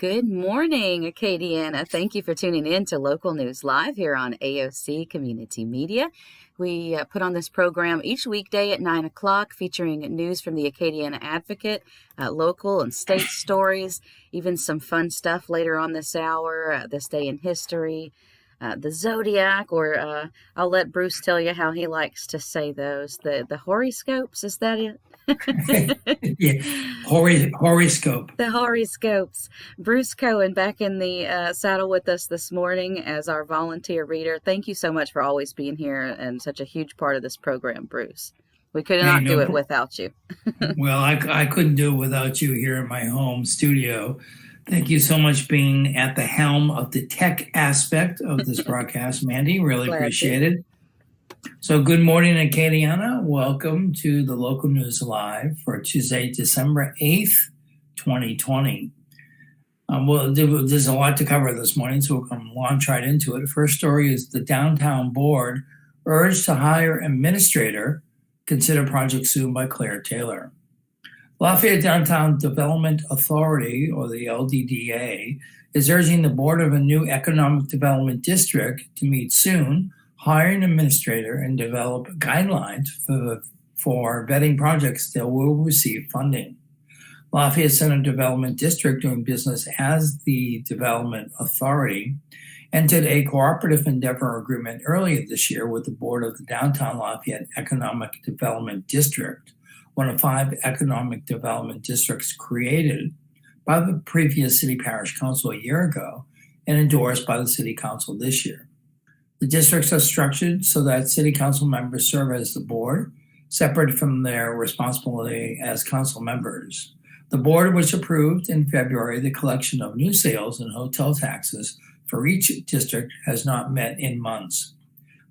Good morning, Acadiana. Thank you for tuning in to Local News Live here on AOC Community Media. We put on this program each weekday at 9 o'clock featuring news from the Acadiana Advocate, local and state stories, even some fun stuff later on this hour, this day in history, the Zodiac, or I'll let Bruce tell you how he likes to say those. The horoscopes, is that it? Yeah, horoscope. The horoscopes. Bruce Cohen back in the saddle with us this morning as our volunteer reader. Thank you so much for always being here and such a huge part of this program, Bruce. We could not do it without you. Well, I couldn't do it without you here in my home studio. Thank you so much being at the helm of the tech aspect of this broadcast, Mandy. Really appreciate it. So good morning, Acadiana. Welcome to the Local News Live for Tuesday, December 8th, 2020. There's a lot to cover this morning, so we're going to launch right into it. The first story is the Downtown Board urged to hire administrator, consider project soon by Claire Taylor. Lafayette Downtown Development Authority, or the LDDA, is urging the board of a new economic development district to meet soon, hire an administrator, and develop guidelines for vetting projects that will receive funding. Lafayette Center Development District, doing business as the Development Authority, entered a cooperative endeavor agreement earlier this year with the board of the Downtown Lafayette Economic Development District, one of 5 economic development districts created by the previous City Parish Council a year ago and endorsed by the City Council this year. The districts are structured so that City Council members serve as the board, separate from their responsibility as council members. The board, which approved in February the collection of new sales and hotel taxes for each district, has not met in months.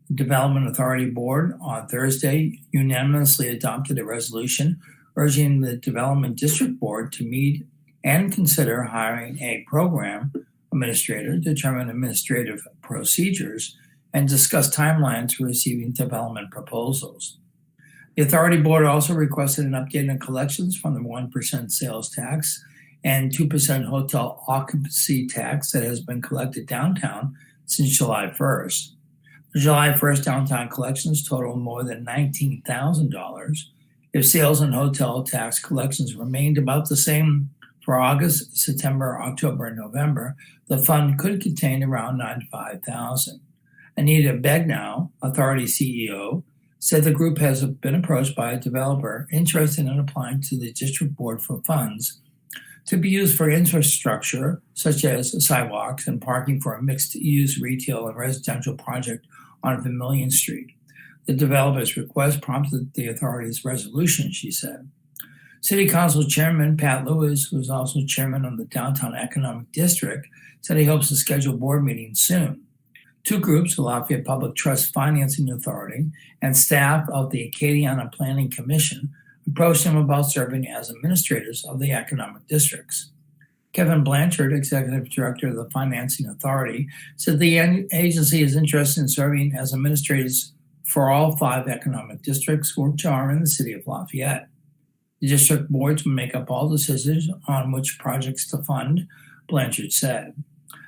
The Development Authority Board on Thursday unanimously adopted a resolution urging the Development District Board to meet and consider hiring a program administrator, determine administrative procedures, and discuss timelines for receiving development proposals. The Authority Board also requested an update on collections from the 1% sales tax and 2% hotel occupancy tax that has been collected downtown since July 1st. The July 1st downtown collections total more than $19,000. If sales and hotel tax collections remained about the same for August, September, October, and November, the fund could contain around $95,000. Anita Begnow, Authority CEO, said the group has been approached by a developer interested in applying to the district board for funds to be used for infrastructure, such as sidewalks and parking for a mixed-use retail and residential project on Vermilion Street. The developer's request prompted the authority's resolution, she said. City Council Chairman Pat Lewis, who is also chairman of the Downtown Economic District, said he hopes to schedule board meetings soon. 2 groups, the Lafayette Public Trust Financing Authority and staff of the Acadiana Planning Commission, approached him about serving as administrators of the economic districts. Kevin Blanchard, executive director of the Financing Authority, said the agency is interested in serving as administrators for all 5 economic districts, which are in the city of Lafayette. The district boards will make up all decisions on which projects to fund, Blanchard said.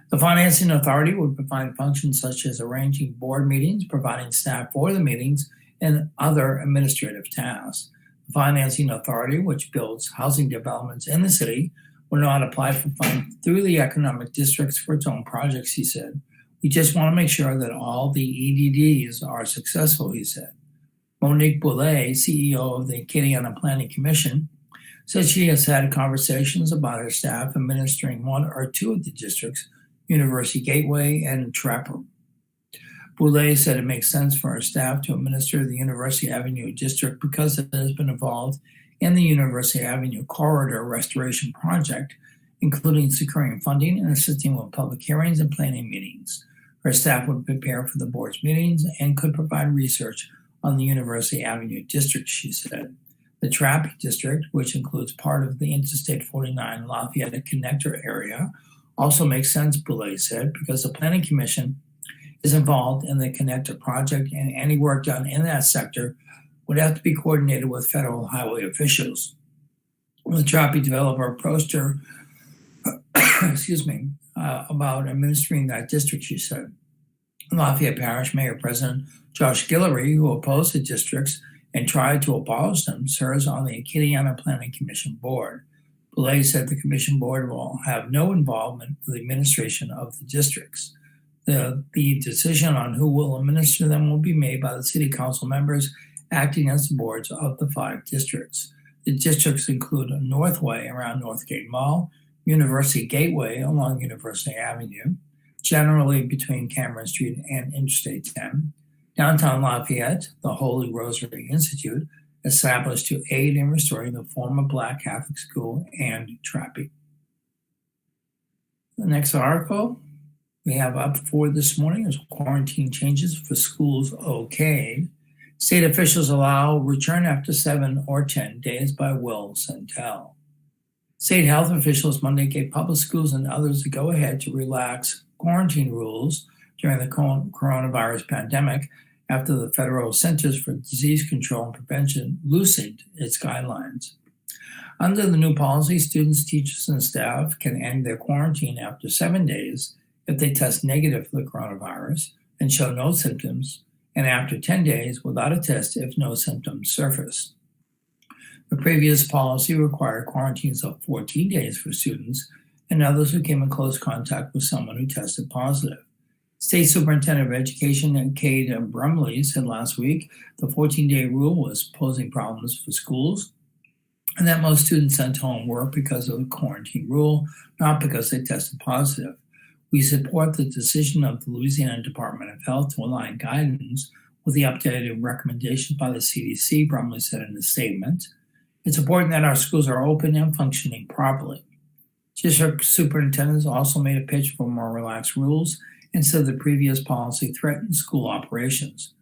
The Financing Authority would provide functions such as arranging board meetings, providing staff for the meetings, and other administrative tasks. The Financing Authority, which builds housing developments in the city, will not apply for funds through the economic districts for its own projects, he said. We just want to make sure that all the EDDs are successful, he said. Monique Boulay, CEO of the Acadiana Planning Commission, said she has had conversations about her staff administering 1 or 2 of the districts, University Gateway and Trapper. Boulay said it makes sense for our staff to administer the University Avenue district because it has been involved in the University Avenue corridor restoration project, including securing funding and assisting with public hearings and planning meetings. Her staff would prepare for the board's meetings and could provide research on the University Avenue district, she said. The Trapp district, which includes part of the Interstate 49 Lafayette connector area, also makes sense, Boulay said, because the Planning Commission is involved in the connector project, and any work done in that sector would have to be coordinated with federal highway officials. When the Trappy developer approached her excuse me, about administering that district, she said. Lafayette Parish Mayor President Josh Guillory, who opposed the districts and tried to abolish them, serves on the Acadiana Planning Commission Board. Boulay said the commission board will have no involvement with the administration of the districts. The decision on who will administer them will be made by the city council members acting as the boards of the 5 districts. The districts include Northway around Northgate Mall, University Gateway along University Avenue, generally between Cameron Street and Interstate 10, downtown Lafayette, the Holy Rosary Institute, established to aid in restoring the former Black Catholic school, and Trappy. The next article we have up for this morning is quarantine changes for schools okay. State officials allow return after 7 or 10 days by will and tell. State health officials Monday gave public schools and others the go-ahead to relax quarantine rules during the coronavirus pandemic after the Federal Centers for Disease Control and Prevention loosened its guidelines. Under the new policy, students, teachers, and staff can end their quarantine after 7 days if they test negative for the coronavirus and show no symptoms, and after 10 days without a test if no symptoms surface. The previous policy required quarantines of 14 days for students and others who came in close contact with someone who tested positive. State Superintendent of Education Cade Brumley said last week the 14-day rule was posing problems for schools and that most students sent home were because of the quarantine rule, not because they tested positive. We support the decision of the Louisiana Department of Health to align guidance with the updated recommendations by the CDC, Brumley said in a statement. It's important that our schools are open and functioning properly. District superintendents also made a pitch for more relaxed rules and said the previous policy threatened school operations.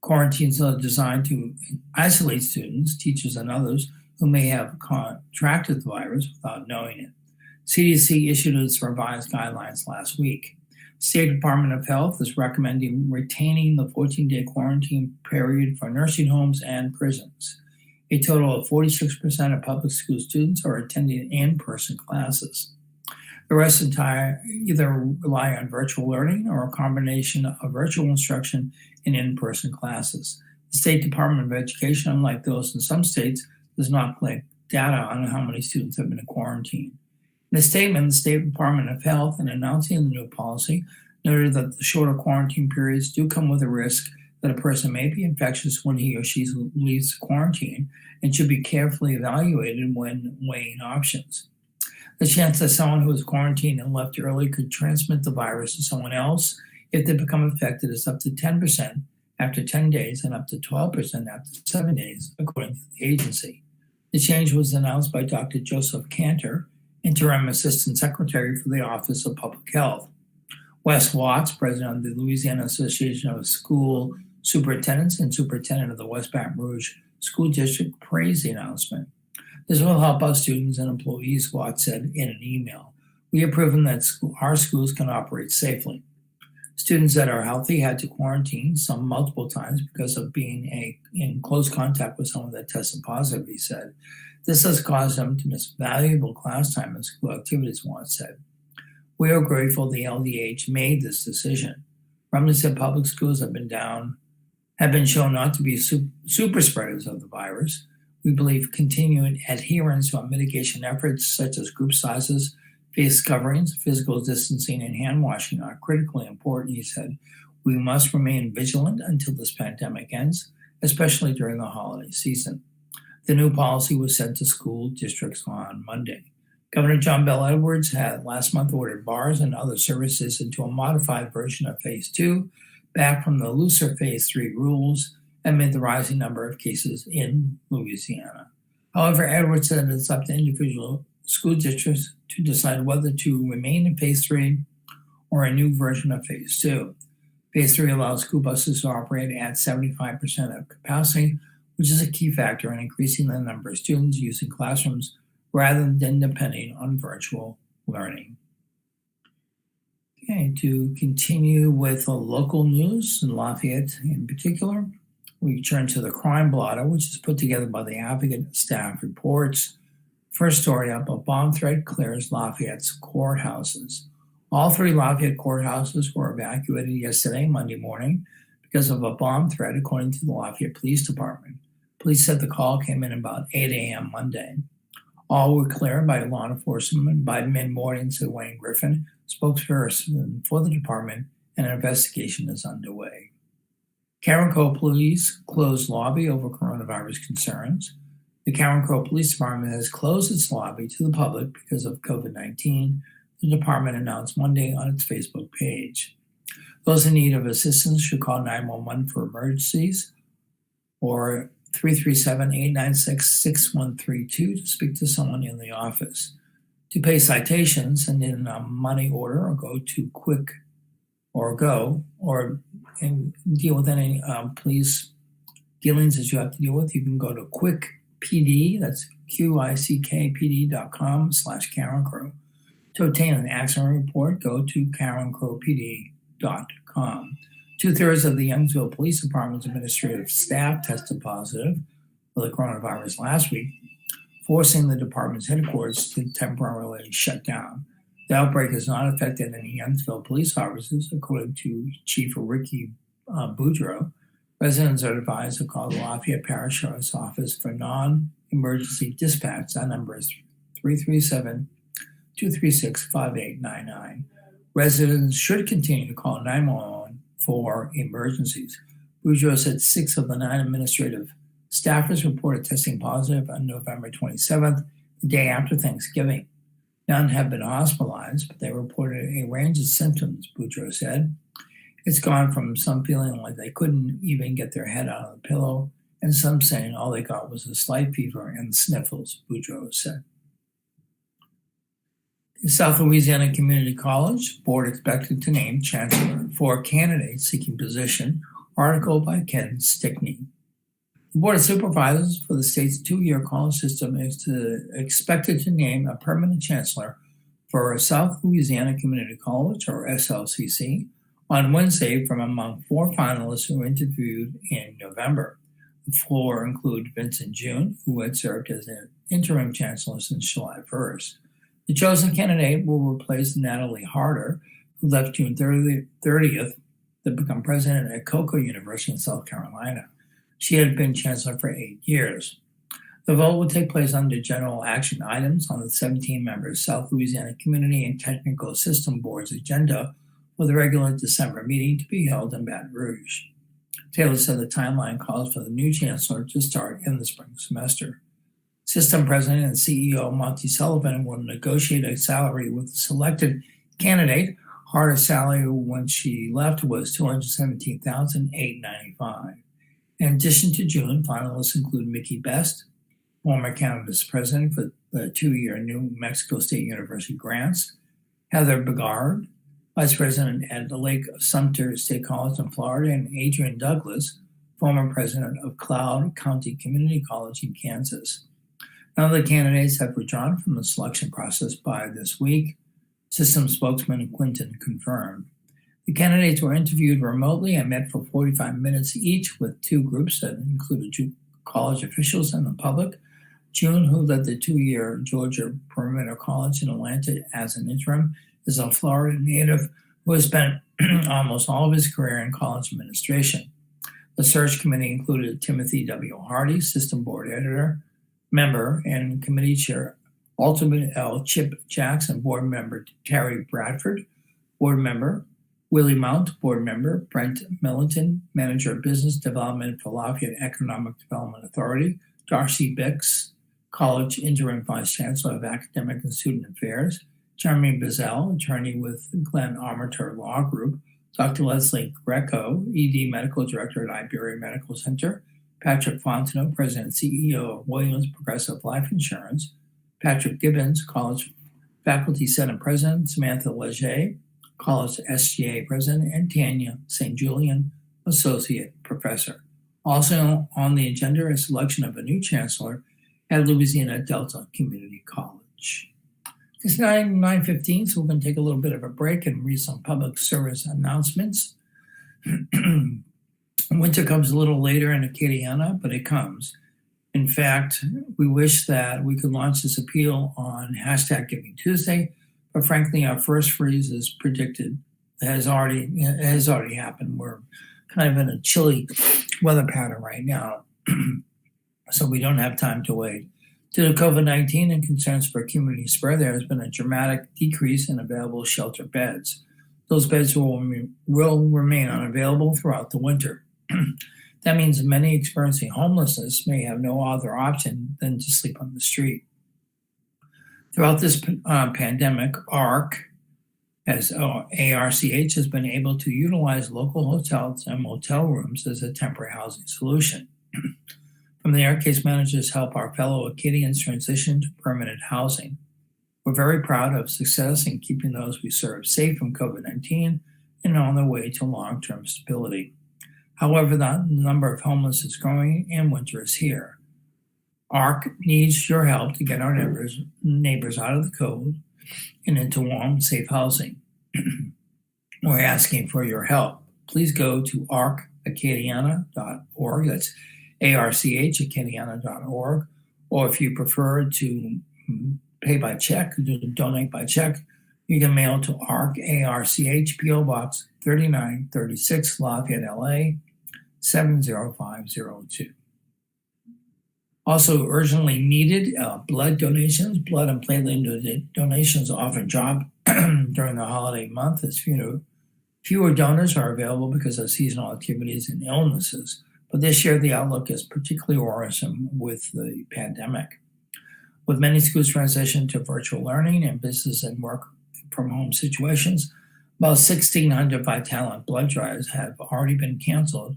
Quarantines are designed to isolate students, teachers, and others who may have contracted the virus without knowing it. CDC issued its revised guidelines last week. State Department of Health is recommending retaining the 14-day quarantine period for nursing homes and prisons. A total of 46% of public school students are attending in-person classes. The rest either rely on virtual learning or a combination of virtual instruction and in-person classes. The State Department of Education, unlike those in some states, does not collect data on how many students have been in quarantine. In a statement, the State Department of Health, in announcing the new policy, noted that the shorter quarantine periods do come with a risk that a person may be infectious when he or she leaves quarantine and should be carefully evaluated when weighing options. The chance that someone who is quarantined and left early could transmit the virus to someone else if they become infected is up to 10% after 10 days and up to 12% after 7 days, according to the agency. The change was announced by Dr. Joseph Cantor, Interim Assistant Secretary for the Office of Public Health. Wes Watts, President of the Louisiana Association of School Superintendents and Superintendent of the West Baton Rouge School District, praised the announcement. This will help us students and employees, Watts said in an email. We have proven that our schools can operate safely. Students that are healthy had to quarantine, some multiple times, because of being in close contact with someone that tested positive, he said. This has caused them to miss valuable class time and school activities, Watts said. We are grateful the LDH made this decision. Brumley said public schools have been shown not to be super spreaders of the virus. We believe continued adherence to our mitigation efforts, such as group sizes, face coverings, physical distancing, and hand washing, are critically important, he said. We must remain vigilant until this pandemic ends, especially during the holiday season. The new policy was sent to school districts on Monday. Governor John Bel Edwards had last month ordered bars and other services into a modified version of Phase 2, back from the looser Phase 3 rules, amid the rising number of cases in Louisiana. However, Edwards said it's up to individual school districts to decide whether to remain in Phase 3 or a new version of Phase 2. Phase 3 allows school buses to operate at 75% of capacity, which is a key factor in increasing the number of students using classrooms rather than depending on virtual learning. Okay, to continue with the local news in Lafayette in particular, we turn to the crime blotter, which is put together by the Advocate staff reports First story up, a bomb threat clears Lafayette's courthouses. All 3 Lafayette courthouses were evacuated yesterday, Monday morning, because of a bomb threat, according to the Lafayette Police Department. Police said the call came in about 8 a.m. Monday. All were cleared by law enforcement by mid-morning, said Wayne Griffin, spokesperson for the department, and an investigation is underway. Carencro police closed lobby over coronavirus concerns. The Carencro Police Department has closed its lobby to the public because of COVID-19, the department announced Monday on its Facebook page. Those in need of assistance should call 911 for emergencies or 337-896-6132 to speak to someone in the office. To pay citations, send in a money order or go to and deal with any police dealings that you have to deal with. You can go to Quick PD, that's QICKPD.com/Carencro. To obtain an accident report, go to CarencroPD.com. 2/3 of the Youngsville Police Department's administrative staff tested positive for the coronavirus last week, forcing the department's headquarters to temporarily shut down. The outbreak has not affected any Youngsville police officers, according to Chief Ricky Boudreau. Residents are advised to call the Lafayette Parish Sheriff's Office for non-emergency dispatch. That number is 337-236-5899. Residents should continue to call 911 for emergencies. Boudreau said 6 of the 9 administrative staffers reported testing positive on November 27th, the day after Thanksgiving. None have been hospitalized, but they reported a range of symptoms, Boudreau said. It's gone from some feeling like they couldn't even get their head out of the pillow, and some saying all they got was a slight fever and sniffles, Boudreau said. The South Louisiana Community College Board expected to name chancellor for candidates seeking position, article by Ken Stickney. The Board of Supervisors for the state's 2-year college system is expected to name a permanent chancellor for South Louisiana Community College, or SLCC, on Wednesday from among 4 finalists who were interviewed in November. The 4 include Vincent June, who had served as an interim chancellor since July 1st. The chosen candidate will replace Natalie Harder, who left June 30th to become president at Cocoa University in South Carolina. She had been chancellor for 8 years. The vote will take place under general action items on the 17-member South Louisiana Community and Technical System Board's agenda for the regular December meeting to be held in Baton Rouge. Taylor said the timeline calls for the new chancellor to start in the spring semester. System president and CEO Monty Sullivan will negotiate a salary with the selected candidate. Harder's salary when she left was $217,895. In addition to June, finalists include Mickey Best, former Canada's president for the 2-year New Mexico State University grants, Heather Begard, vice president at the Lake Sumter State College in Florida, and Adrian Douglas, former president of Cloud County Community College in Kansas. None of the candidates have withdrawn from the selection process by this week, system spokesman Quinton confirmed. The candidates were interviewed remotely and met for 45 minutes each with 2 groups that included college officials and the public. June, who led the 2-year Georgia Perimeter College in Atlanta as an interim, is a Florida native who has spent almost all of his career in college administration. The search committee included Timothy W. Hardy, system board editor, member, and committee chair Alderman L. Chip Jackson, board member Terry Bradford, board member Willie Mount, board member Brent Millington, manager of business development for Lafayette Economic Development Authority, Darcy Bix, college interim vice chancellor of academic and student affairs, Jeremy Bizzell, attorney with Glenn Armature Law Group, Dr. Leslie Greco, ED medical director at Iberia Medical Center, Patrick Fontenot, president and CEO of Williams Progressive Life Insurance, Patrick Gibbons, college faculty senate president, Samantha Leger, college SGA president, and Tanya St. Julian, associate professor. Also on the agenda is selection of a new chancellor at Louisiana Delta Community College. It's 9:15, so we're going to take a little bit of a break and read some public service announcements. Winter comes a little later in Acadiana, but it comes. In fact, we wish that we could launch this appeal on hashtag Giving Tuesday, but frankly, our first freeze is predicted. It has already happened. We're kind of in a chilly weather pattern right now, so we don't have time to wait. Due to COVID-19 and concerns for community spread, there has been a dramatic decrease in available shelter beds. Those beds will remain unavailable throughout the winter. That means many experiencing homelessness may have no other option than to sleep on the street. Throughout this pandemic, ARC, as ARCH, has been able to utilize local hotels and motel rooms as a temporary housing solution. From there, case managers help our fellow Acadians transition to permanent housing. We're very proud of success in keeping those we serve safe from COVID-19 and on their way to long-term stability. However, the number of homeless is growing and winter is here. ARC needs your help to get our neighbors out of the cold and into warm, safe housing. We're asking for your help. Please go to arcacadiana.org. That's archacadiana.org. Or if you prefer to pay by check, donate by check, you can mail to ARC, ARCH, P.O. Box 3936, Lafayette, LA, 70502. Also urgently needed blood donations. Blood and platelet donations often drop during the holiday month as fewer donors are available because of seasonal activities and illnesses. But this year, the outlook is particularly worrisome with the pandemic. With many schools transitioned to virtual learning and business and work from home situations, about 1,600 Vitalent blood drives have already been canceled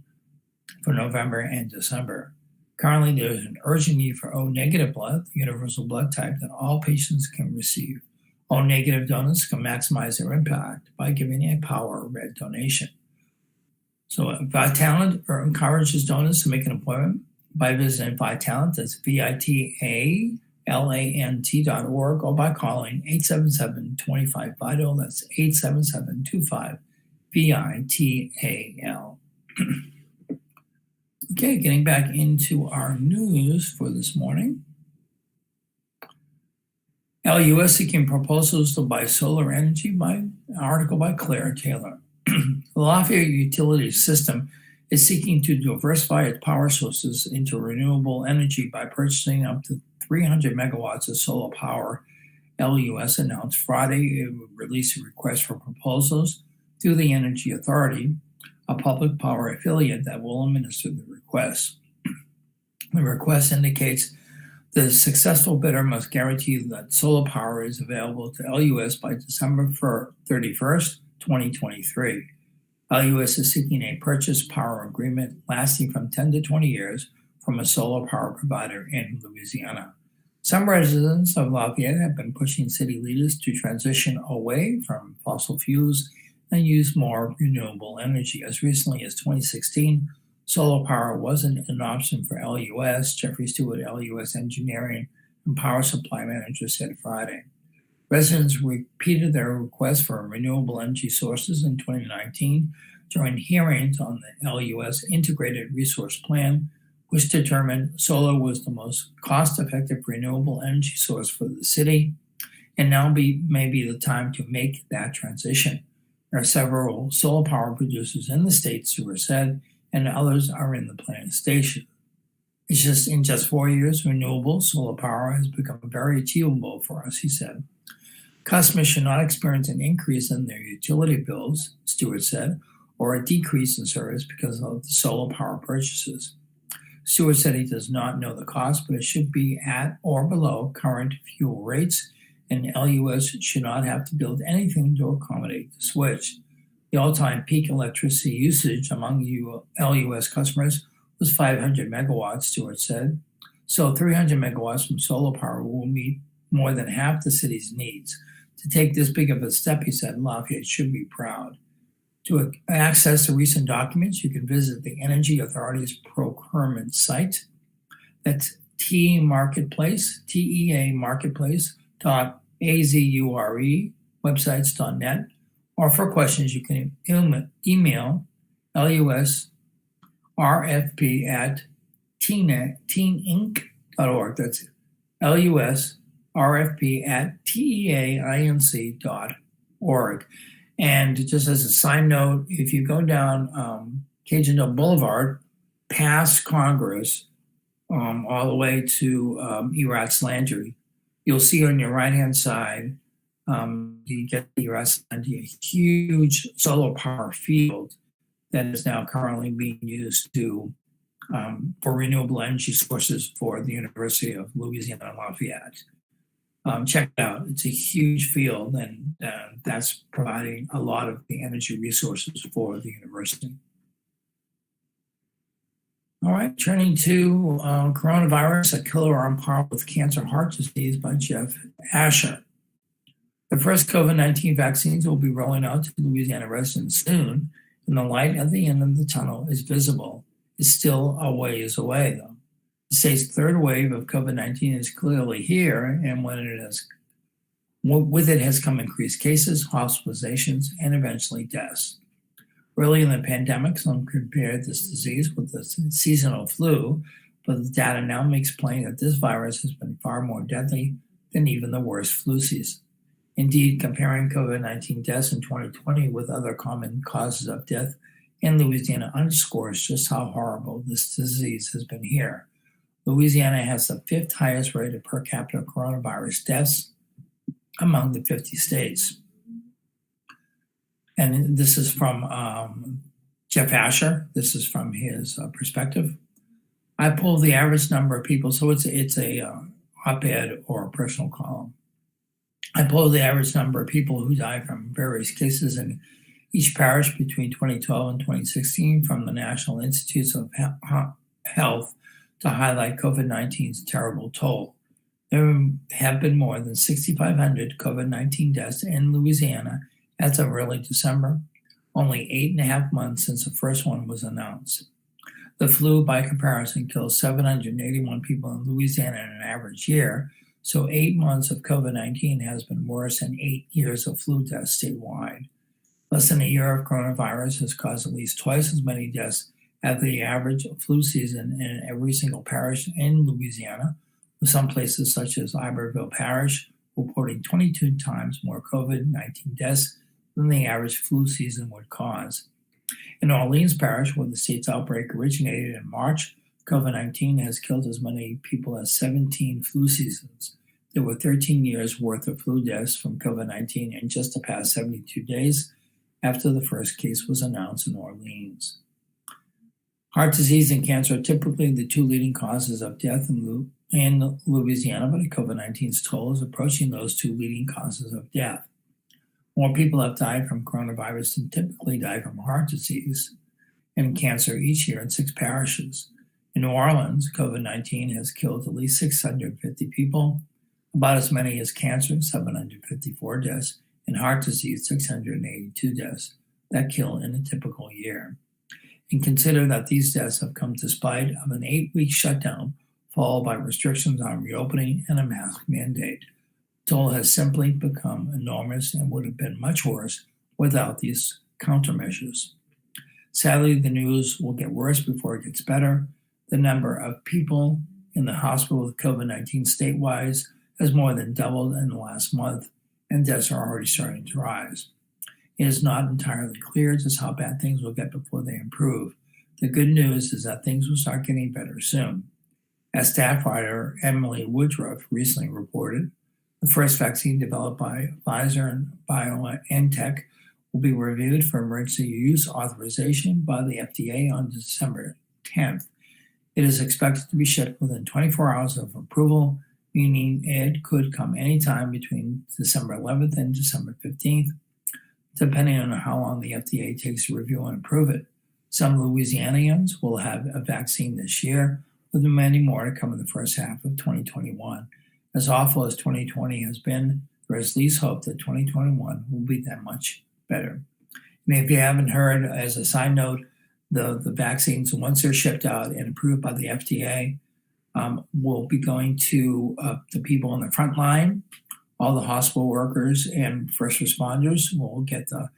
for November and December. Currently, there is an urgent need for O-negative blood, the universal blood type that all patients can receive. O-negative donors can maximize their impact by giving a power red donation. So Vitalent encourages donors to make an appointment by visiting Vitalent, that's VITALANT.org, or by calling 877-25-VITAL, that's 877-25-VITAL. Okay, getting back into our news for this morning. LUS seeking proposals to buy solar energy, by an article by Claire Taylor. The Lafayette utility system is seeking to diversify its power sources into renewable energy by purchasing up to 300 megawatts of solar power. LUS announced Friday it would release a request for proposals through the Energy Authority, a public power affiliate that will administer the request. The request indicates the successful bidder must guarantee that solar power is available to LUS by December 31st, 2023. LUS is seeking a purchase power agreement lasting from 10 to 20 years from a solar power provider in Louisiana. Some residents of Lafayette have been pushing city leaders to transition away from fossil fuels and use more renewable energy. As recently as 2016, solar power wasn't an option for LUS. Jeffrey Stewart, LUS Engineering and Power Supply Manager, said Friday. Residents repeated their request for renewable energy sources in 2019 during hearings on the LUS Integrated Resource Plan, which determined solar was the most cost-effective renewable energy source for the city, and now may be the time to make that transition. There are several solar power producers in the state, Stewart said, and others are in the planning stage. In just 4 years, renewable solar power has become very achievable for us, he said. Customers should not experience an increase in their utility bills, Stewart said, or a decrease in service because of the solar power purchases. Stewart said he does not know the cost, but it should be at or below current fuel rates, and LUS should not have to build anything to accommodate the switch. The all-time peak electricity usage among LUS customers was 500 megawatts, Stewart said. So 300 megawatts from solar power will meet more than half the city's needs. To take this big of a step, he said, Lafayette should be proud. To access the recent documents, you can visit the Energy Authority's procurement site. That's teamarketplace.azure websites.net. Or for questions, you can email LUSRFP at teeninc.org. That's LUSRFP@TEAINC.org. And just as a side note, if you go down Cajun Hill Boulevard, past Congress, all the way to Erat's Landry, you'll see on your right-hand side, you get the Erat's Landry, a huge solar power field that is now currently being used for renewable energy sources for the University of Louisiana Lafayette. Check it out. It's a huge field, and that's providing a lot of the energy resources for the university. All right, turning to coronavirus, a killer on par with cancer heart disease by Jeff Asher. The first COVID-19 vaccines will be rolling out to Louisiana residents soon, and the light at the end of the tunnel is visible. It's still a ways away, though. The state's third wave of COVID-19 is clearly here, and with it has come increased cases, hospitalizations, and eventually deaths. Early in the pandemic, some compared this disease with the seasonal flu, but the data now makes plain that this virus has been far more deadly than even the worst flu season. Indeed, comparing COVID-19 deaths in 2020 with other common causes of death in Louisiana underscores just how horrible this disease has been here. Louisiana has the fifth highest rate of per capita coronavirus deaths among the 50 states. And this is from Jeff Asher. This is from his perspective. I pulled the average number of people, so it's a op-ed or a personal column. I pulled the average number of people who died from various cases in each parish between 2012 and 2016 from the National Institutes of Health to highlight COVID-19's terrible toll. There have been more than 6,500 COVID-19 deaths in Louisiana as of early December, only 8.5 months since the first one was announced. The flu, by comparison, kills 781 people in Louisiana in an average year, so 8 months of COVID-19 has been worse than 8 years of flu deaths statewide. Less than a year of coronavirus has caused at least twice as many deaths as the average flu season in every single parish in Louisiana, with some places such as Iberville Parish reporting 22 times more COVID-19 deaths than the average flu season would cause. In Orleans Parish, where the state's outbreak originated in March, COVID-19 has killed as many people as 17 flu seasons. There were 13 years' worth of flu deaths from COVID-19 in just the past 72 days after the first case was announced in Orleans. Heart disease and cancer are typically the two leading causes of death in Louisiana, but COVID-19's toll is approaching those two leading causes of death. More people have died from coronavirus than typically die from heart disease and cancer each year in 6 parishes. In New Orleans, COVID-19 has killed at least 650 people, about as many as cancer, 754 deaths, and heart disease, 682 deaths that kill in a typical year. And consider that these deaths have come despite of an 8-week shutdown followed by restrictions on reopening and a mask mandate. The toll has simply become enormous and would have been much worse without these countermeasures. Sadly, the news will get worse before it gets better. The number of people in the hospital with COVID-19 statewide has more than doubled in the last month, and deaths are already starting to rise. It is not entirely clear just how bad things will get before they improve. The good news is that things will start getting better soon. As staff writer Emily Woodruff recently reported, the first vaccine developed by Pfizer and BioNTech will be reviewed for emergency use authorization by the FDA on December 10th. It is expected to be shipped within 24 hours of approval, meaning it could come anytime between December 11th and December 15th, depending on how long the FDA takes to review and approve it. Some Louisianians will have a vaccine this year, with many more to come in the first half of 2021. As awful as 2020 has been, there is least hope that 2021 will be that much better. And if you haven't heard, as a side note, the vaccines, once they're shipped out and approved by the FDA, will be going to the people on the front line. All the hospital workers and first responders will get the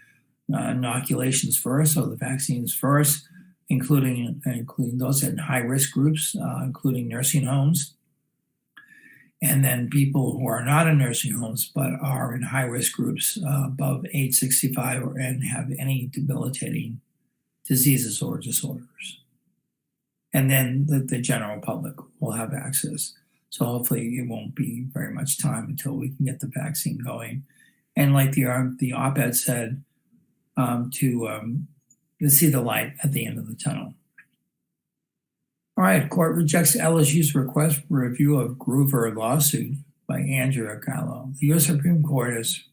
inoculations first, so the vaccines first, including those in high-risk groups, including nursing homes, and then people who are not in nursing homes but are in high-risk groups above age 65 and have any debilitating diseases or disorders. And then the general public will have access. So hopefully it won't be very much time until we can get the vaccine going. And like the op-ed said, to see the light at the end of the tunnel. All right, court rejects LSU's request for review of Groover lawsuit by Andrea Gallo. The U.S. Supreme Court has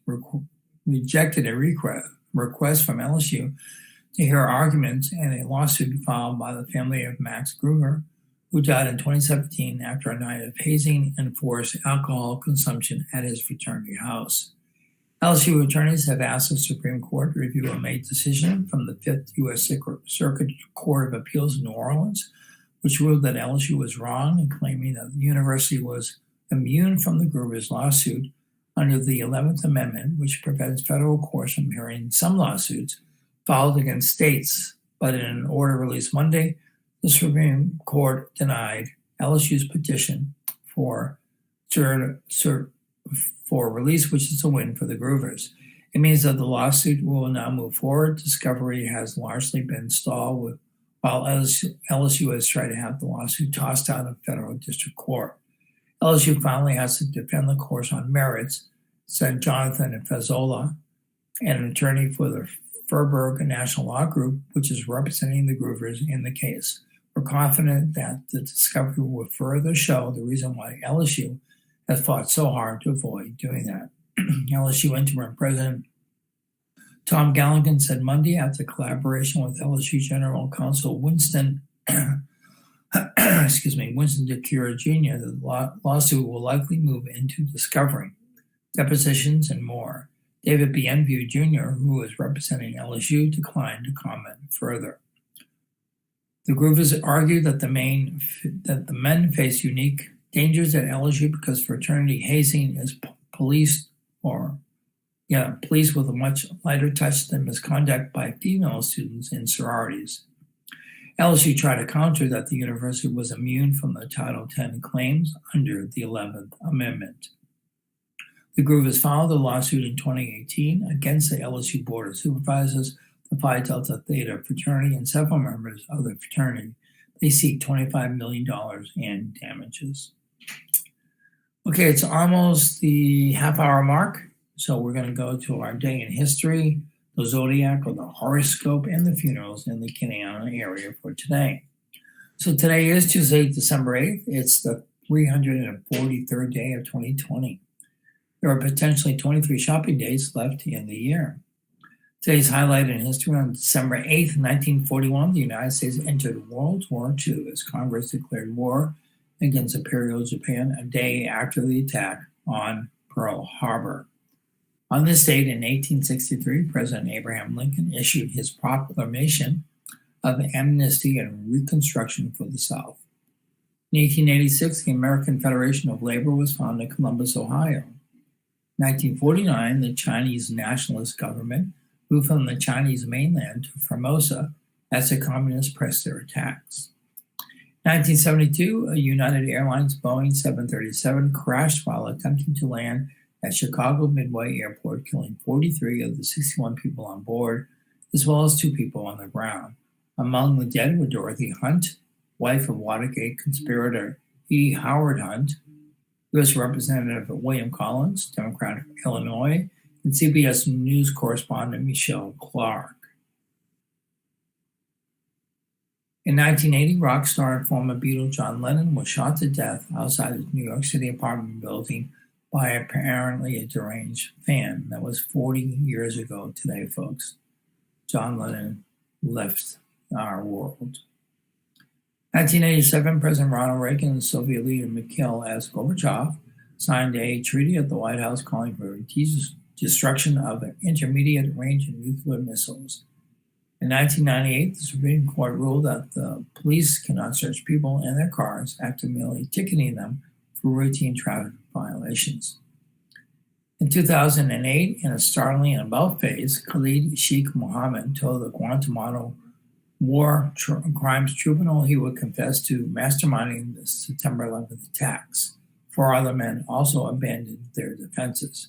rejected a request from LSU to hear arguments in a lawsuit filed by the family of Max Groover, who died in 2017 after a night of hazing and forced alcohol consumption at his fraternity house. LSU attorneys have asked the Supreme Court to review a May decision from the 5th U.S. Circuit Court of Appeals in New Orleans, which ruled that LSU was wrong in claiming that the university was immune from the Groover's lawsuit under the 11th Amendment, which prevents federal courts from hearing some lawsuits filed against states. But in an order released Monday, the Supreme Court denied LSU's petition for release, which is a win for the Groovers. It means that the lawsuit will now move forward. Discovery has largely been stalled while LSU has tried to have the lawsuit tossed out of federal district court. LSU finally has to defend the course on merits, said Jonathan Fazola, an attorney for the Furberg National Law Group, which is representing the Groovers in the case. We're confident that the discovery will further show the reason why LSU has fought so hard to avoid doing that. LSU interim president Tom Galligan said Monday, after collaboration with LSU General Counsel Winston DeCura Jr., the lawsuit will likely move into discovery, depositions, and more. David Bienview Jr., who is representing LSU, declined to comment further. The Groovers argue that the men face unique dangers at LSU because fraternity hazing is policed with a much lighter touch than misconduct by female students in sororities. LSU tried to counter that the university was immune from the Title X claims under the 11th Amendment. The Groovers filed a lawsuit in 2018 against the LSU Board of Supervisors, the Phi Delta Theta fraternity, and several members of the fraternity. They seek $25 million in damages. Okay, it's almost the half-hour mark, so we're going to go to our day in history, the zodiac or the horoscope, and the funerals in the Kenneana area for today. So today is Tuesday, December 8th. It's the 343rd day of 2020. There are potentially 23 shopping days left in the year. Today's highlight in history: on December 8th, 1941, the United States entered World War II as Congress declared war against Imperial Japan a day after the attack on Pearl Harbor. On this date in 1863, President Abraham Lincoln issued his proclamation of amnesty and reconstruction for the South. In 1886, the American Federation of Labor was founded in Columbus, Ohio. In 1949, the Chinese nationalist government moved from the Chinese mainland to Formosa as the communists pressed their attacks. In 1972, a United Airlines Boeing 737 crashed while attempting to land at Chicago Midway Airport, killing 43 of the 61 people on board, as well as 2 people on the ground. Among the dead were Dorothy Hunt, wife of Watergate conspirator E. Howard Hunt, U.S. Representative William Collins, Democrat of Illinois, and CBS News correspondent Michelle Clark. In 1980, rock star and former Beatle John Lennon was shot to death outside his New York City apartment building by apparently a deranged fan. That was 40 years ago today, folks. John Lennon left our world. 1987, President Ronald Reagan and Soviet leader Mikhail Gorbachev signed a treaty at the White House calling for destruction of intermediate-range nuclear missiles. In 1998, the Supreme Court ruled that the police cannot search people and their cars after merely ticketing them for routine traffic violations. In 2008, in a startling and about-face, Khalid Sheikh Mohammed told the Guantanamo war crimes tribunal, he would confess to masterminding the September 11th attacks. 4 other men also abandoned their defenses.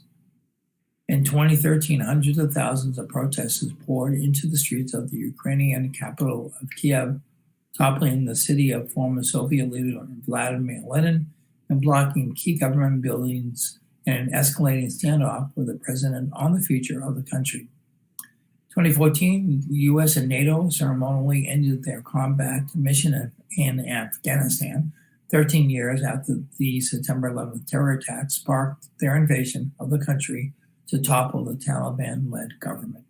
In 2013, hundreds of thousands of protesters poured into the streets of the Ukrainian capital of Kiev, toppling the city of former Soviet leader Vladimir Lenin and blocking key government buildings in an escalating standoff with the president on the future of the country. 2014, the U.S. and NATO ceremonially ended their combat mission in Afghanistan, 13 years after the September 11th terror attack sparked their invasion of the country to topple the Taliban-led government.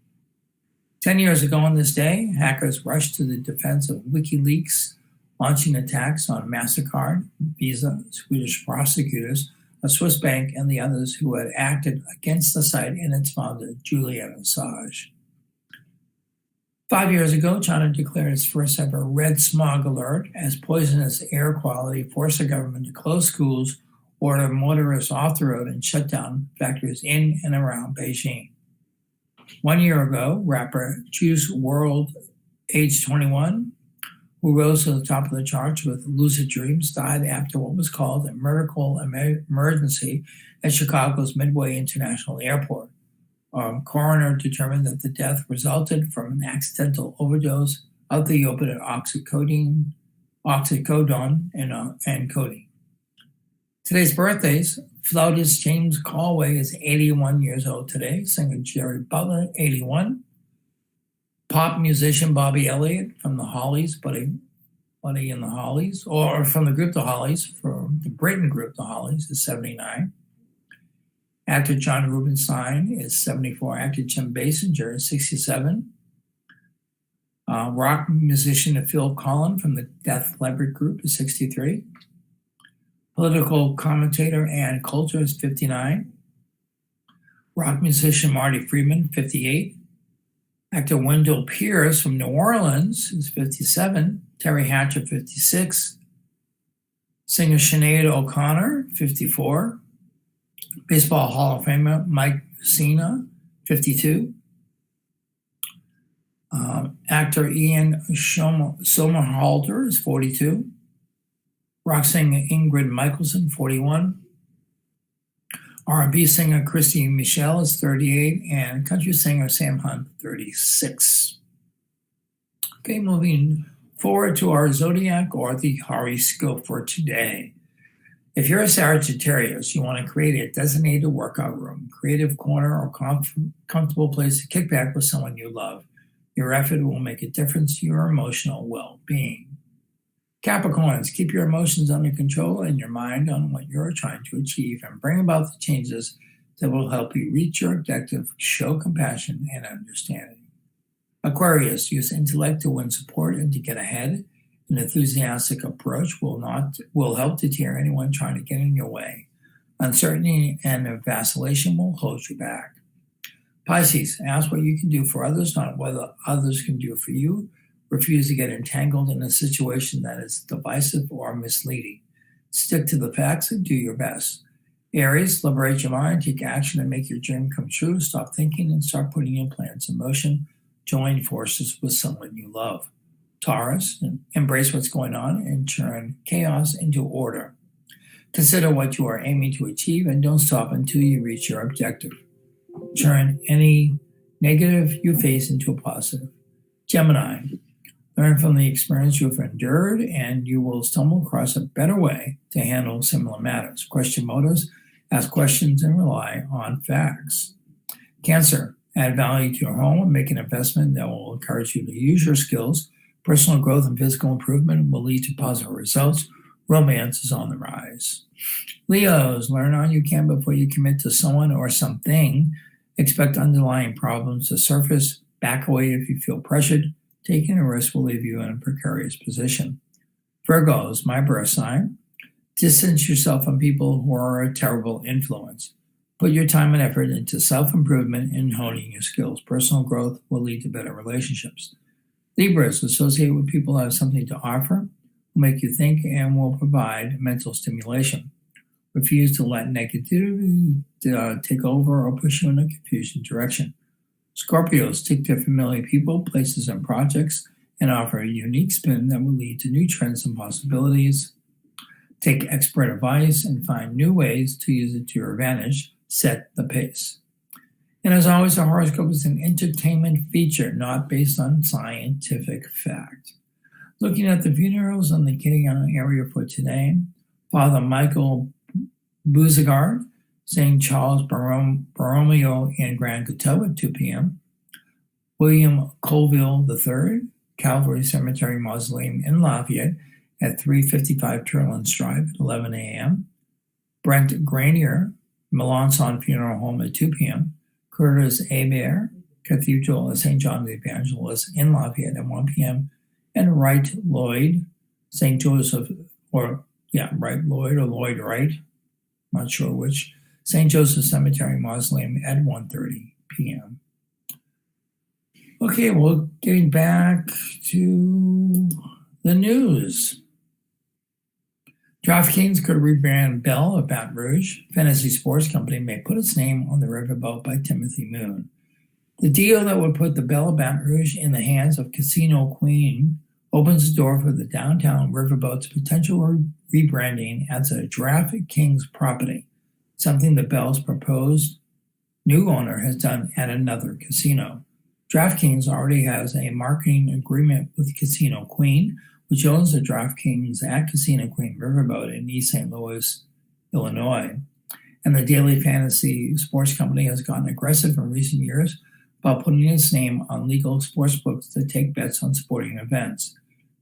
10 years ago on this day, hackers rushed to the defense of WikiLeaks, launching attacks on MasterCard, Visa, Swedish prosecutors, a Swiss bank, and the others who had acted against the site and its founder, Julian Assange. 5 years ago, China declared its first ever red smog alert as poisonous air quality forced the government to close schools, order motorists off the road, and shut down factories in and around Beijing. 1 year ago, rapper Juice WRLD, age 21, who rose to the top of the charts with Lucid Dreams, died after what was called a medical emergency at Chicago's Midway International Airport. A coroner determined that the death resulted from an accidental overdose of the opiate oxycodone and codeine. Today's birthdays: flautist James Galway is 81 years old today. Singer Jerry Butler, 81. Pop musician Bobby Elliott from the Hollies, Buddy and the Hollies, or from the group The Hollies, from the Britain group The Hollies, is 79. Actor John Rubinstein is 74. Actor Jim Basinger is 67. Rock musician Phil Collins from the Def Leppard group is 63. Political commentator Ann Coulter is 59. Rock musician Marty Friedman, 58. Actor Wendell Pierce from New Orleans is 57. Terry Hatcher, 56. Singer Sinead O'Connor, 54. Baseball Hall of Famer Mike Mussina, 52. Actor Ian Somerhalder is 42. Rock singer Ingrid Michaelson, 41. R&B singer Christy Michelle is 38. And country singer Sam Hunt, 36. Okay, moving forward to our zodiac or the horoscope for today. If you're a Sagittarius, you want to create a designated workout room, creative corner, or comfortable place to kick back with someone you love. Your effort will make a difference to your emotional well-being. Capricorns, keep your emotions under control and your mind on what you're trying to achieve and bring about the changes that will help you reach your objective. Show compassion and understanding. Aquarius, use intellect to win support and to get ahead. An enthusiastic approach will help deter anyone trying to get in your way. Uncertainty and vacillation will hold you back. Pisces, ask what you can do for others, not what others can do for you. Refuse to get entangled in a situation that is divisive or misleading. Stick to the facts and do your best. Aries, liberate your mind, take action, and make your dream come true. Stop thinking and start putting your plans in motion. Join forces with someone you love. Taurus, embrace what's going on and turn chaos into order. Consider what you are aiming to achieve and don't stop until you reach your objective. Turn any negative you face into a positive. Gemini, learn from the experience you've endured and you will stumble across a better way to handle similar matters. Question motives, ask questions, and rely on facts. Cancer, add value to your home and make an investment that will encourage you to use your skills. Personal growth and physical improvement will lead to positive results. Romance is on the rise. Leos, learn all you can before you commit to someone or something. Expect underlying problems to surface. Back away if you feel pressured. Taking a risk will leave you in a precarious position. Virgos, my birth sign. Distance yourself from people who are a terrible influence. Put your time and effort into self-improvement and honing your skills. Personal growth will lead to better relationships. Libras, associate with people who have something to offer, will make you think, and will provide mental stimulation. Refuse to let negativity take over or push you in a confusing direction. Scorpios, stick to familiar people, places, and projects, and offer a unique spin that will lead to new trends and possibilities. Take expert advice and find new ways to use it to your advantage. Set the pace. And as always, the horoscope is an entertainment feature, not based on scientific fact. Looking at the funerals in the Acadiana area for today, Father Michael Bouzigard, St. Charles Borromeo in Grand Coteau at 2 p.m., William Colville III, Calvary Cemetery Mausoleum in Lafayette at 355 Turlands Drive at 11 a.m., Brent Granier, Melanson Funeral Home at 2 p.m., Curtis Hebert, Cathedral of St. John the Evangelist in Lafayette at 1 p.m., and Wright Lloyd, St. Joseph, Wright Lloyd or Lloyd Wright, not sure which, St. Joseph Cemetery Mausoleum at 1:30 p.m. Okay, well, getting back to the news. Draftkings could rebrand Bell of Baton Rouge. Fantasy Sports Company may put its name on the riverboat by Timothy Moon. The deal that would put the Bell of Baton Rouge in the hands of Casino Queen opens the door for the downtown riverboat's potential rebranding as a Draftkings property, something the Bell's proposed new owner has done at another casino. Draftkings already has a marketing agreement with Casino Queen, which owns the Draftkings at Casino Queen Riverboat in East St. Louis, Illinois. And the Daily Fantasy Sports Company has gotten aggressive in recent years about putting its name on legal sportsbooks that take bets on sporting events.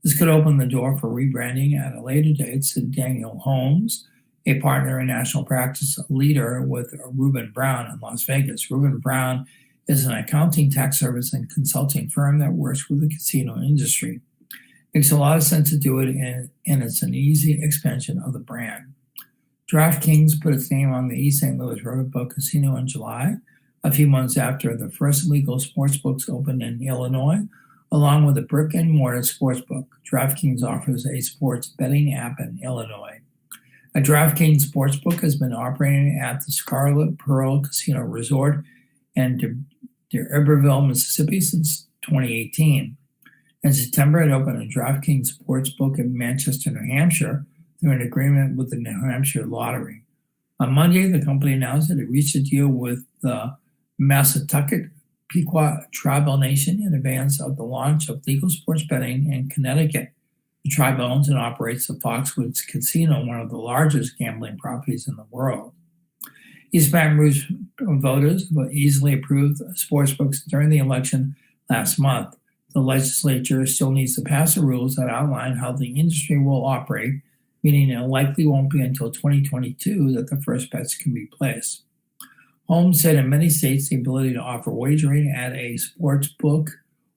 This could open the door for rebranding at a later date, said Daniel Holmes, a partner in national practice leader with Reuben Brown in Las Vegas. Reuben Brown is an accounting, tax service, and consulting firm that works with the casino industry. Makes a lot of sense to do it, and it's an easy expansion of the brand. Draftkings put its name on the East St. Louis Riverboat Casino in July, a few months after the first legal sportsbooks opened in Illinois, along with a brick-and-mortar sportsbook. Draftkings offers a sports betting app in Illinois. A Draftkings sportsbook has been operating at the Scarlet Pearl Casino Resort in D'Iberville, Mississippi since 2018. In September, it opened a Draftkings sportsbook in Manchester, New Hampshire, through an agreement with the New Hampshire Lottery. On Monday, the company announced that it reached a deal with the Massachusetts Pequot Tribal Nation in advance of the launch of legal sports betting in Connecticut. The tribe owns and operates the Foxwoods Casino, one of the largest gambling properties in the world. East Baton Rouge voters easily approved sportsbooks during the election last month. The legislature still needs to pass the rules that outline how the industry will operate, meaning it likely won't be until 2022 that the first bets can be placed. Holmes said in many states, the ability to offer wagering at a sports book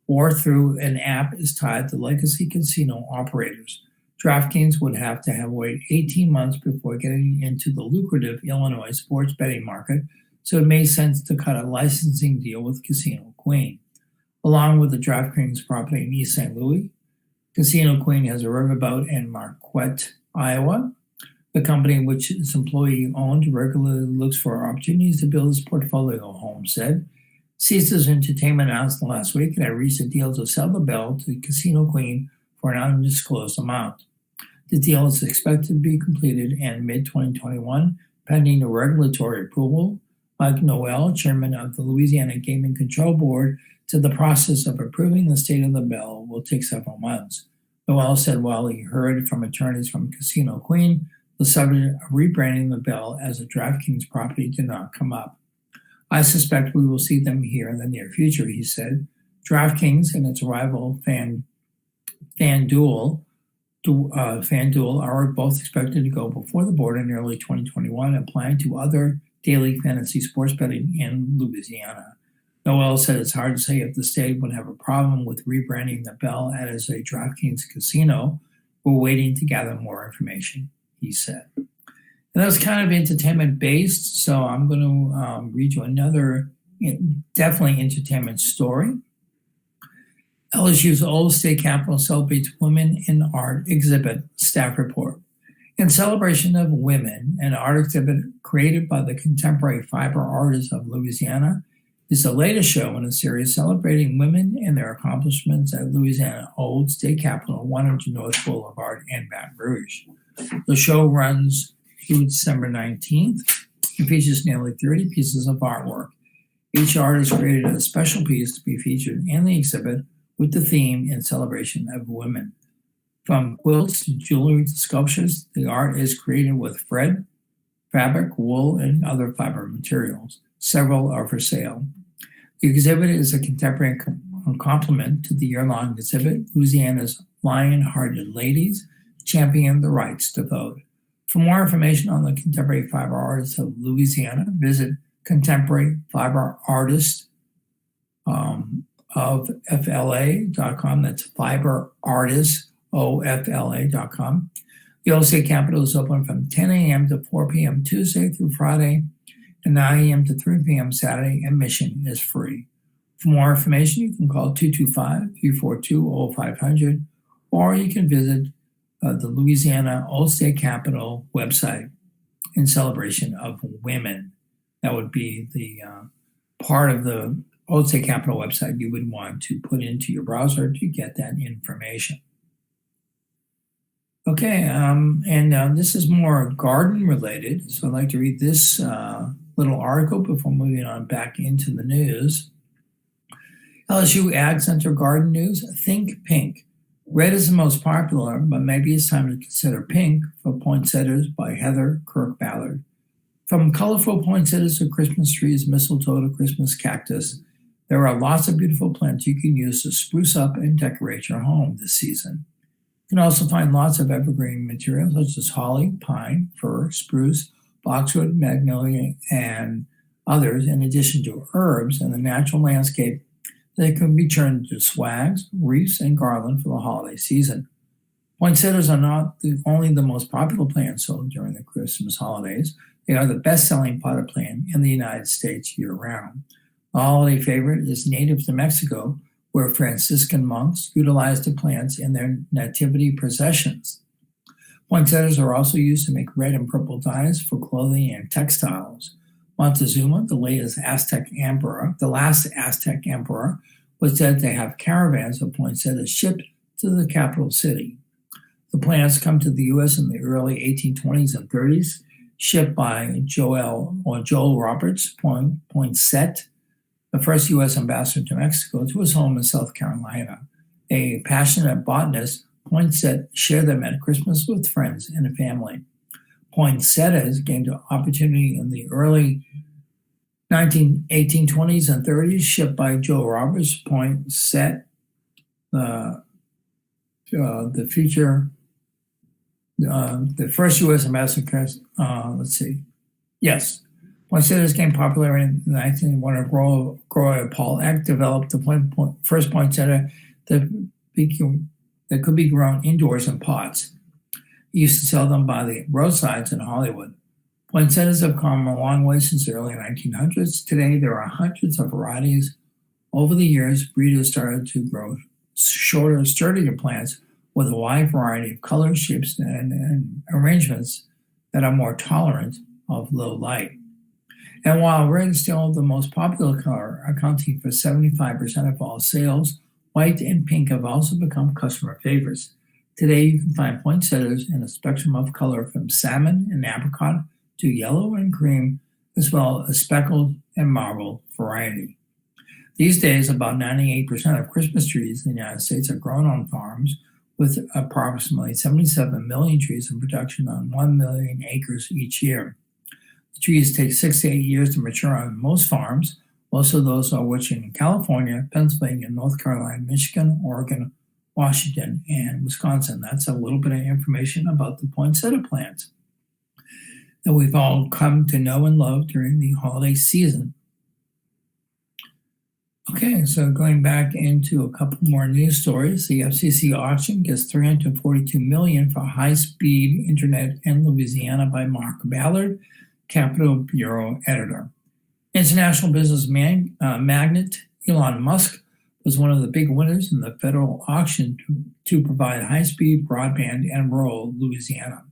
or through an app is tied to legacy casino operators. Draftkings would have to wait 18 months before getting into the lucrative Illinois sports betting market, so it made sense to cut a licensing deal with Casino Queen. Along with the Draftkings property in East St. Louis, Casino Queen has a riverboat in Marquette, Iowa. The company, which is employee-owned, regularly looks for opportunities to build its portfolio, Holmes said. Caesars Entertainment announced last week that it reached a deal to sell the Bell to Casino Queen for an undisclosed amount. The deal is expected to be completed in mid-2021, pending the regulatory approval. Mike Noel, chairman of the Louisiana Gaming Control Board, said the process of approving the state of the Bell will take several months. Noel said while he heard from attorneys from Casino Queen, the subject of rebranding the Bell as a Draftkings property did not come up. I suspect we will see them here in the near future, he said. Draftkings and its rival FanDuel are both expected to go before the board in early 2021, applying to other daily fantasy sports betting in Louisiana. Noel said it's hard to say if the state would have a problem with rebranding the Bell as a Draftkings casino. We're waiting to gather more information, he said. And that's kind of entertainment based, so I'm going to read you another definitely entertainment story. LSU's Old State Capitol celebrates Women in Art exhibit, staff report. In celebration of women, an art exhibit created by the contemporary fiber artists of Louisiana is the latest show in a series celebrating women and their accomplishments at Louisiana Old State Capitol, 100 North Boulevard in Baton Rouge. The show runs through December 19th and features nearly 30 pieces of artwork. Each artist created a special piece to be featured in the exhibit with the theme in celebration of women. From quilts to jewelry to sculptures, the art is created with thread, fabric, wool, and other fiber materials. Several are for sale. The exhibit is a contemporary complement to the year-long exhibit, Louisiana's Lion-Hearted Ladies Champion the Rights to Vote. For more information on the contemporary fiber artists of Louisiana, visit Contemporary Fiber Artist of FLA.com. That's Fiber Artists OFLA.com. The Old State Capitol is open from 10 a.m. to 4 p.m. Tuesday through Friday, and 9 a.m. to 3 p.m. Saturday. Admission is free. For more information, you can call 225-342-0500, or you can visit the Louisiana Old State Capitol website in celebration of women. That would be the part of the Old State Capitol website you would want to put into your browser to get that information. Okay, and this is more garden related, so I'd like to read this little article before moving on back into the news. LSU Ag Center Garden News, Think Pink. Red is the most popular, but maybe it's time to consider pink for poinsettias by Heather Kirk-Ballard. From colorful poinsettias to Christmas trees, mistletoe to Christmas cactus, there are lots of beautiful plants you can use to spruce up and decorate your home this season. You can also find lots of evergreen materials such as holly, pine, fir, spruce, boxwood, magnolia, and others, in addition to herbs in the natural landscape that can be turned into swags, wreaths, and garland for the holiday season. Poinsettias are not only the most popular plant sold during the Christmas holidays, they are the best-selling potted plant in the United States year-round. The holiday favorite is native to Mexico, where Franciscan monks utilized the plants in their nativity processions. Poinsettias are also used to make red and purple dyes for clothing and textiles. Montezuma, the last Aztec emperor, was said to have caravans of poinsettias shipped to the capital city. The plants come to the U.S. in the early 1820s and 30s, shipped by Joel Roberts Poinsett, the first U.S. ambassador to Mexico, to his home in South Carolina. A passionate botanist, Poinsett shared them at Christmas with friends and family. Poinsettias gained an opportunity in the early 1820s and 30s, shipped by Joel Roberts Poinsett, the first U.S. ambassador. Poinsettias became popular in the 19th when grower Paul Eck developed the first poinsettia that could be grown indoors in pots. He used to sell them by the roadsides in Hollywood. Poinsettias have come a long way since the early 1900s. Today, there are hundreds of varieties. Over the years, breeders started to grow shorter, sturdier plants with a wide variety of colors, shapes, and arrangements that are more tolerant of low light. And while red is still the most popular color, accounting for 75% of all sales, white and pink have also become customer favorites. Today, you can find poinsettias in a spectrum of color from salmon and apricot to yellow and cream, as well as speckled and marble variety. These days, about 98% of Christmas trees in the United States are grown on farms, with approximately 77 million trees in production on 1 million acres each year. The trees take 6 to 8 years to mature on most farms. Most of those are orcharded in California, Pennsylvania, North Carolina, Michigan, Oregon, Washington, and Wisconsin. That's a little bit of information about the poinsettia plant that we've all come to know and love during the holiday season. Okay, so going back into a couple more news stories, the FCC auction gets $342 million for high-speed internet in Louisiana by Mark Ballard, Capitol Bureau editor. International business magnate Elon Musk was one of the big winners in the federal auction to provide high-speed broadband in rural Louisiana.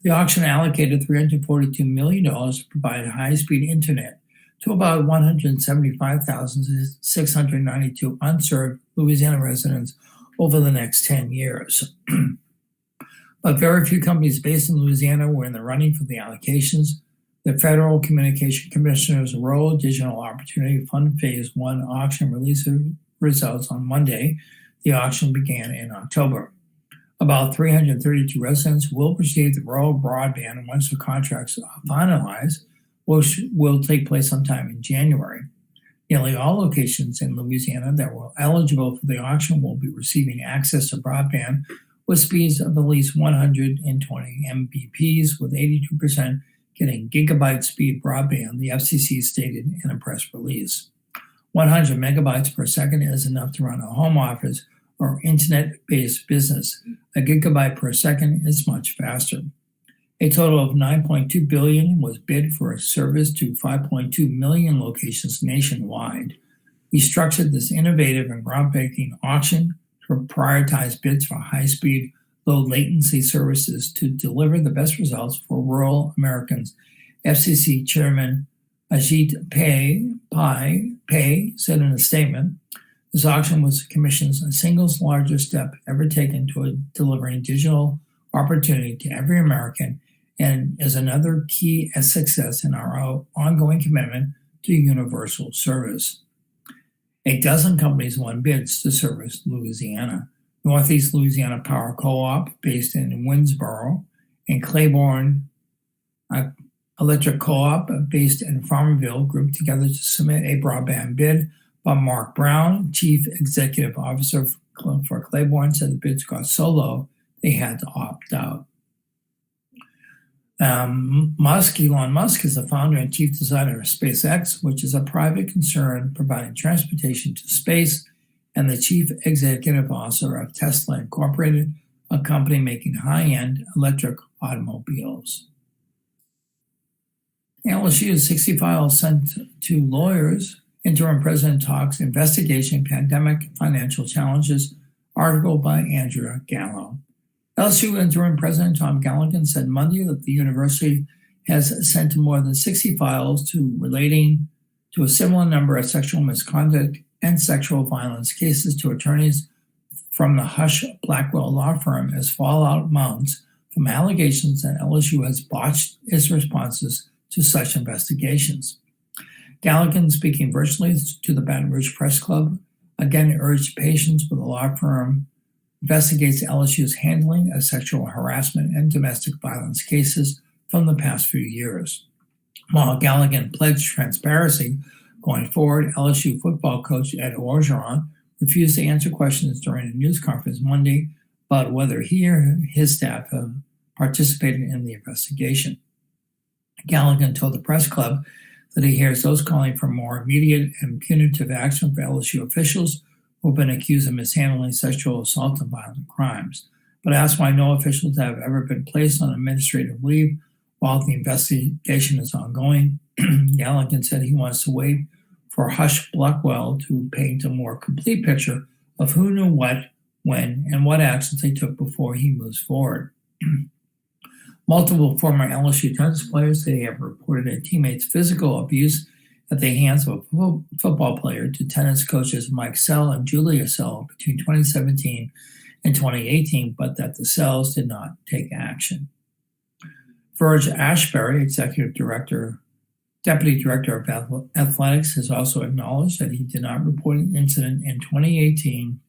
The auction allocated $342 million to provide high-speed internet to about 175,692 unserved Louisiana residents over the next 10 years. But very few companies based in Louisiana were in the running for the allocations. The Federal Communication Commissioner's Rural Digital Opportunity Fund Phase 1 auction released results on Monday. The auction began in October. About 332 residents will receive the rural broadband once the contracts are finalized, which will take place sometime in January. Nearly all locations in Louisiana that were eligible for the auction will be receiving access to broadband with speeds of at least 120 Mbps, with 82% getting gigabyte speed broadband, the FCC stated in a press release. 100 megabytes per second is enough to run a home office or internet-based business. A gigabyte per second is much faster. A total of $9.2 billion was bid for a service to 5.2 million locations nationwide. We structured this innovative and groundbreaking auction to prioritize bids for high-speed, low-latency services to deliver the best results for rural Americans, FCC Chairman Ajit Pai said in a statement. This auction was the Commission's single largest step ever taken toward delivering digital opportunity to every American and is another key success in our ongoing commitment to universal service. A dozen companies won bids to service Louisiana. Northeast Louisiana Power Co-op, based in Winnsboro, and Claiborne Electric Co-op, based in Farmerville, grouped together to submit a broadband bid. But Mark Brown, Chief Executive Officer for Claiborne, said the bids got so low they had to opt out. Elon Musk is the founder and chief designer of SpaceX, which is a private concern providing transportation to space, and the chief executive officer of Tesla Incorporated, a company making high-end electric automobiles. LSU's 60 files sent to lawyers. Interim President talks investigation, pandemic, financial challenges. Article by Andrea Gallo. LSU Interim President Tom Galligan said Monday that the university has sent more than 60 files relating to a similar number of sexual misconduct and sexual violence cases to attorneys from the Hush Blackwell law firm as fallout mounts from allegations that LSU has botched its responses to such investigations. Galligan, speaking virtually to the Baton Rouge Press Club, again urged patience with the law firm investigates LSU's handling of sexual harassment and domestic violence cases from the past few years. While Galligan pledged transparency going forward, LSU football coach Ed Orgeron refused to answer questions during a news conference Monday about whether he or his staff have participated in the investigation. Galligan told the press club that he hears those calling for more immediate and punitive action for LSU officials who have been accused of mishandling sexual assault and violent crimes, but asked why no officials have ever been placed on administrative leave while the investigation is ongoing. Galligan said he wants to wait for Hush Blackwell to paint a more complete picture of who knew what, when, and what actions they took before he moves forward. Multiple former LSU tennis players say they have reported a teammate's physical abuse at the hands of a football player to tennis coaches Mike Sell and Julia Sell between 2017 and 2018, but that the Sells did not take action. Verge Ashbury, Deputy Director of Athletics, has also acknowledged that he did not report an incident in 2018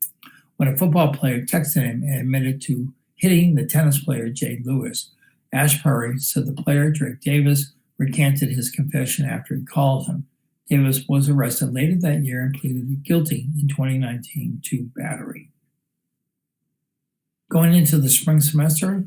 when a football player texted him and admitted to hitting the tennis player Jade Lewis. Ashbury said the player, Drake Davis, recanted his confession after he called him. Davis was arrested later that year and pleaded guilty in 2019 to battery. Going into the spring semester,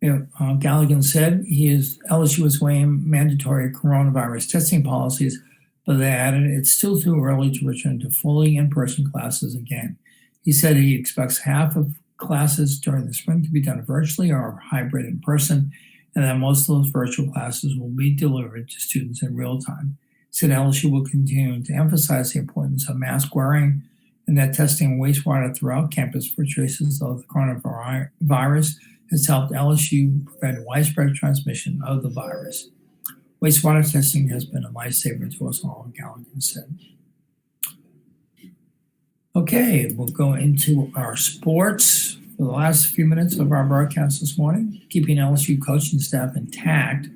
Galligan said LSU is weighing mandatory coronavirus testing policies, but they added it's still too early to return to fully in-person classes again. He said he expects half of classes during the spring to be done virtually or hybrid in person, and that most of those virtual classes will be delivered to students in real time. He said LSU will continue to emphasize the importance of mask wearing and that testing wastewater throughout campus for traces of the coronavirus has helped LSU prevent widespread transmission of the virus. Wastewater testing has been a lifesaver to us all, Gallagher said. Okay, we'll go into our sports for the last few minutes of our broadcast this morning. Keeping LSU coaching staff intact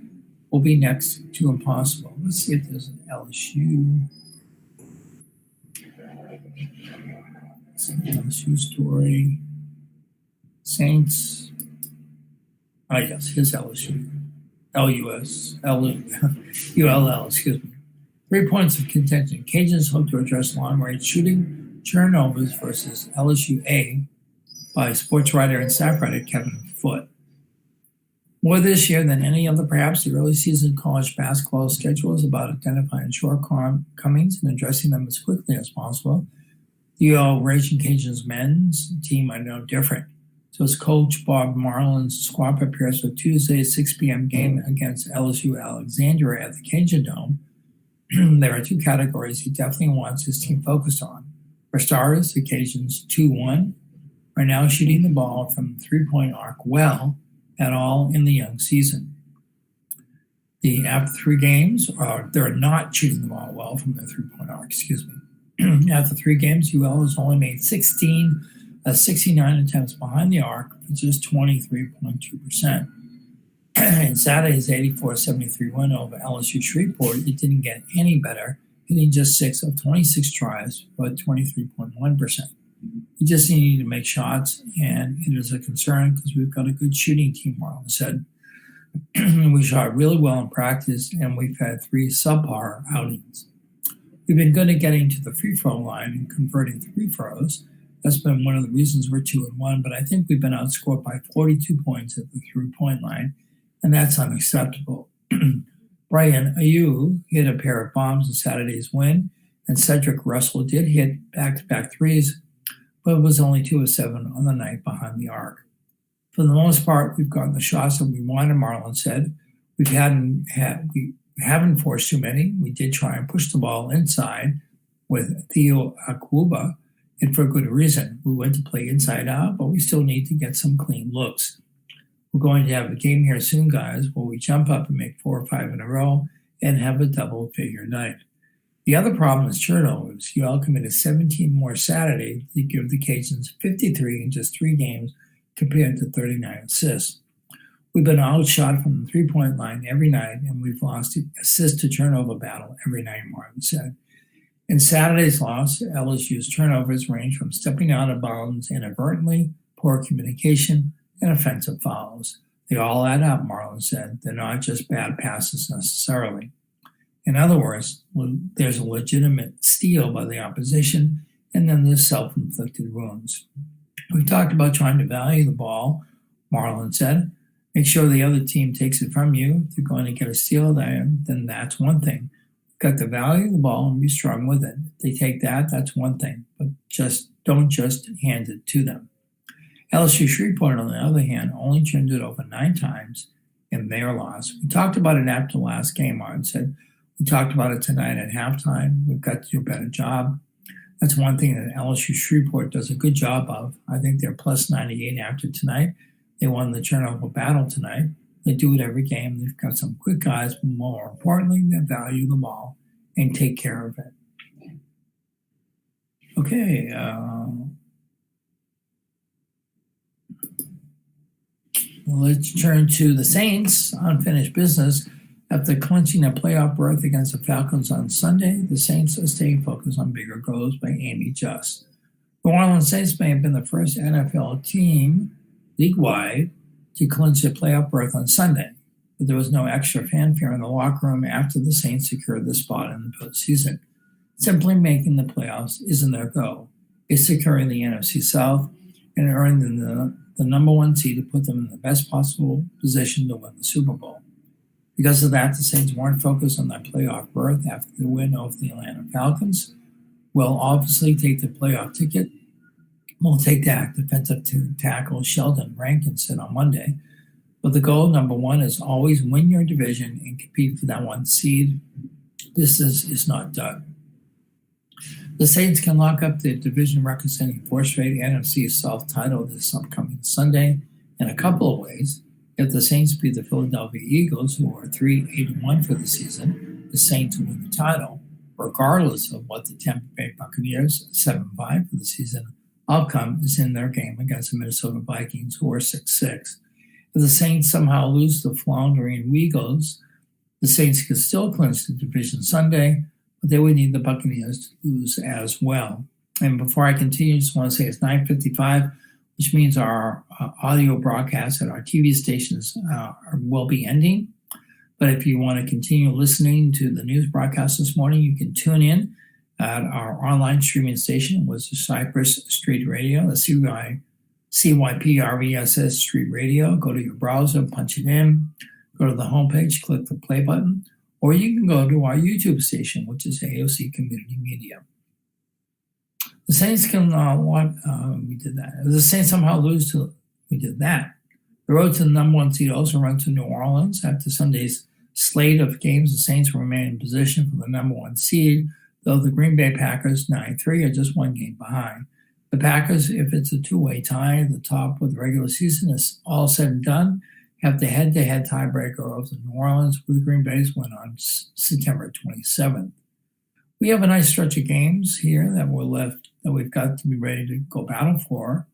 will be next to impossible. Let's see if there's an LSU. LSU story. Saints. Oh, yes, his LSU. LUS. ULL, excuse me. 3 points of contention. Cajuns hope to address long-range shooting turnovers versus LSU A by sports writer and staff writer Kevin Foote. More this year than any other, perhaps, the early season college basketball schedule is about identifying shortcomings and addressing them as quickly as possible. The Raging Cajuns men's team are no different. So as Coach Bob Marlin's squad prepares for Tuesday's 6 p.m. game against LSU Alexandria at the Cajun Dome, there are two categories he definitely wants his team focused on. For starters, the Cajuns 2-1 are now shooting the ball from the three-point arc well at all in the young season. After 3 games, they're not shooting the ball well from the three-point arc, After 3 games, UL has only made 69 attempts behind the arc, which is 23.2%. In Saturday's 84-73 win over LSU Shreveport, it didn't get any better, hitting just 6 of 26 tries, but 23.1%. We just need to make shots, and it is a concern because we've got a good shooting team, Marlon said. We shot really well in practice, and we've had 3 subpar outings. We've been good at getting to the free throw line and converting free throws. That's been one of the reasons we're 2-1, but I think we've been outscored by 42 points at the 3-point line, and that's unacceptable. Brian Ayew hit a pair of bombs in Saturday's win, and Cedric Russell did hit back-to-back threes, but it was only 2 of 7 on the night behind the arc. For the most part, we've gotten the shots that we wanted, Marlon said. We haven't forced too many. We did try and push the ball inside with Theo Akuba, and for good reason. We went to play inside out, but we still need to get some clean looks. We're going to have a game here soon, guys, where we jump up and make 4 or 5 in a row and have a double-figure night. The other problem is turnovers. UL committed 17 more Saturday to give the Cajuns 53 in just 3 games compared to 39 assists. We've been outshot from the three-point line every night, and we've lost the assist-to-turnover battle every night, Martin said. In Saturday's loss, LSU's turnovers range from stepping out of bounds inadvertently, poor communication, and offensive fouls. They all add up, Marlon said. They're not just bad passes necessarily. In other words, there's a legitimate steal by the opposition, and then there's self-inflicted wounds. We've talked about trying to value the ball, Marlon said. Make sure the other team takes it from you. If they're going to get a steal there, then that's one thing. You've got to value the ball and be strong with it. If they take that, that's one thing. But don't just hand it to them. LSU Shreveport, on the other hand, only turned it over 9 times in their loss. We talked about it after the last game, Martin said. We talked about it tonight at halftime. We've got to do a better job. That's one thing that LSU Shreveport does a good job of. I think they're plus 98 after tonight. They won the turnover battle tonight. They do it every game. They've got some quick guys, but more importantly, they value the ball and take care of it. Okay. Let's turn to the Saints' unfinished business. After clinching a playoff berth against the Falcons on Sunday, the Saints are staying focused on bigger goals by Amy Just. The New Orleans Saints may have been the first NFL team league-wide to clinch a playoff berth on Sunday, but there was no extra fanfare in the locker room after the Saints secured the spot in the postseason. Simply making the playoffs isn't their goal. It's securing the NFC South and earning the number 1 seed to put them in the best possible position to win the Super Bowl. Because of that, the Saints weren't focused on that playoff berth after the win over the Atlanta Falcons. We'll obviously take the playoff ticket. We'll take that, defensive tackle Sheldon Rankin said on Monday. But the goal, number 1, is always win your division and compete for that 1 seed. This is not done. The Saints can lock up the division record-setting 4th straight NFC South title this upcoming Sunday in a couple of ways. If the Saints beat the Philadelphia Eagles, who are 3-8-1 for the season, the Saints win the title, regardless of what the Tampa Bay Buccaneers, 7-5 for the season, outcome is in their game against the Minnesota Vikings, who are 6-6. If the Saints somehow lose the floundering Eagles, the Saints could still clinch the division Sunday, but they would need the Buccaneers to lose as well. And before I continue, I just want to say it's 9:55, which means our audio broadcast at our TV stations will be ending. But if you want to continue listening to the news broadcast this morning, you can tune in at our online streaming station, which is Cypress Street Radio, the CYPRESS Street Radio. Go to your browser, punch it in, go to the homepage, click the play button, or you can go to our YouTube station, which is AOC Community Media. The Saints can we did that. If the Saints somehow lose we did that. The road to the number one seed also runs to New Orleans. After Sunday's slate of games, the Saints will remain in position for the number one seed, though the Green Bay Packers, 9-3, are just one game behind. The Packers, if it's a two-way tie at the top of the regular season, is all said and done, have the head-to-head tiebreaker of the New Orleans with the Green Bay's win on September 27th. We have a nice stretch of games here that we've got to be ready to go battle for.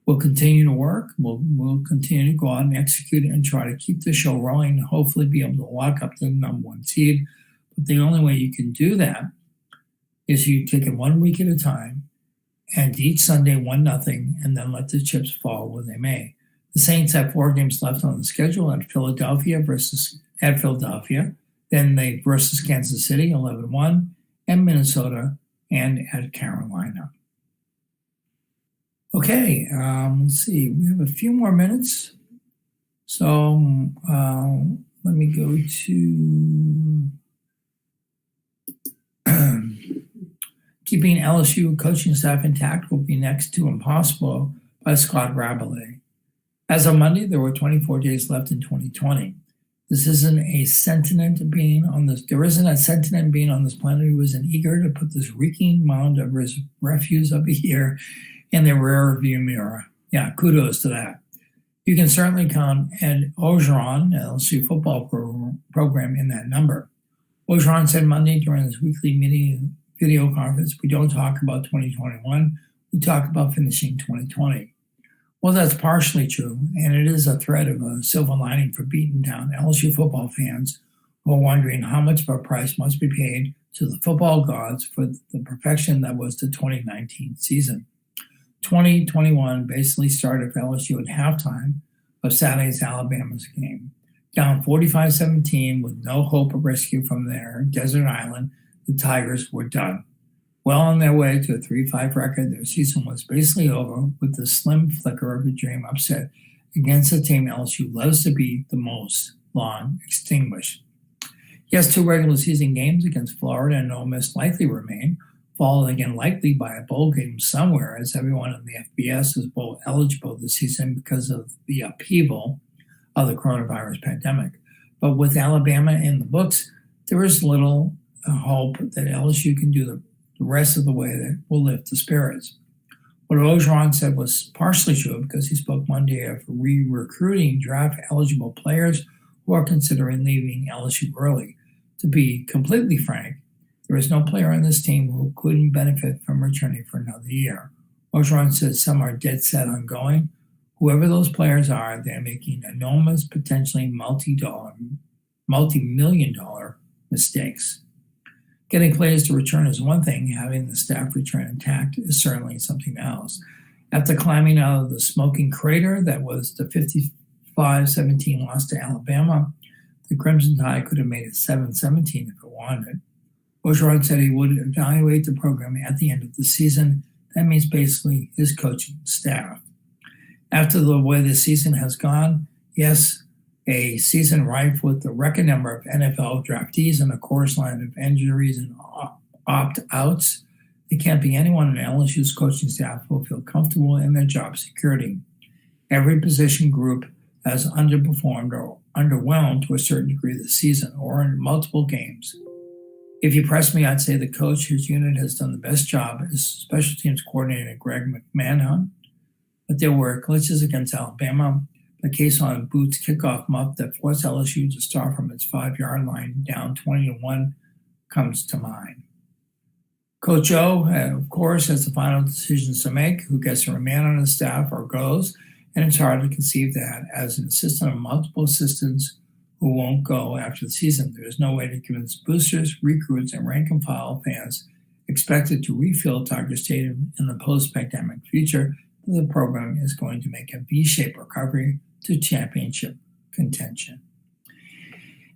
We'll continue to work. We'll continue to go out and execute and try to keep the show rolling and hopefully be able to lock up the number one seed. But the only way you can do that is you take it 1 week at a time and each Sunday 1-0 and then let the chips fall where they may. The Saints have 4 games left on the schedule at Philadelphia, then they versus Kansas City, 11-1, and Minnesota, and at Carolina. Okay, let's see. We have a few more minutes. So let me go to keeping LSU coaching staff intact will be next to impossible by Scott Rabelais. As of Monday, there were 24 days left in 2020. There isn't a sentient being on this planet who isn't eager to put this reeking mound of refuse of a year in the rear view mirror. Yeah, kudos to that. You can certainly count Ed Orgeron, LSU football program, in that number. Orgeron said Monday during his weekly video conference, "We don't talk about 2021, we talk about finishing 2020. Well, that's partially true, and it is a thread of a silver lining for beaten down LSU football fans who are wondering how much of a price must be paid to the football gods for the perfection that was the 2019 season. 2021 basically started for LSU at halftime of Saturday's Alabama's game. Down 45-17 with no hope of rescue from their desert island, the Tigers were done. Well on their way to a 3-5 record, their season was basically over with the slim flicker of a dream upset against the team LSU loves to beat the most, long extinguished. Yes, 2 regular season games against Florida and Ole Miss likely remain, followed again likely by a bowl game somewhere, as everyone in the FBS is bowl eligible this season because of the upheaval of the coronavirus pandemic. But with Alabama in the books, there is little hope that LSU can do the rest of the way that will lift the spirits. What Orgeron said was partially true because he spoke Monday of re-recruiting draft-eligible players who are considering leaving LSU early. To be completely frank, there is no player on this team who couldn't benefit from returning for another year. Orgeron said some are dead set on going. Whoever those players are, they're making enormous, potentially multi-million-dollar mistakes. Getting players to return is one thing. Having the staff return intact is certainly something else. After climbing out of the smoking crater that was the 55-17 loss to Alabama, the Crimson Tide could have made it 7-17 if it wanted. Orgeron said he would evaluate the program at the end of the season. That means basically his coaching staff. After the way the season has gone, yes, a season rife with the record number of NFL draftees and a chorus line of injuries and opt-outs, there can't be anyone in LSU's coaching staff who will feel comfortable in their job security. Every position group has underperformed or underwhelmed to a certain degree this season or in multiple games. If you press me, I'd say the coach whose unit has done the best job is special teams coordinator Greg McMahon, but there were glitches against Alabama, the case on Boots kickoff muff that forced LSU to start from its 5-yard line down 20-1 comes to mind. Coach O, of course, has the final decisions to make, who gets to remain on his staff or goes, and it's hard to conceive that as an assistant of multiple assistants who won't go after the season. There is no way to convince boosters, recruits, and rank-and-file fans expected to refill Tiger Stadium in the post-pandemic future that the program is going to make a V-shaped recovery to championship contention.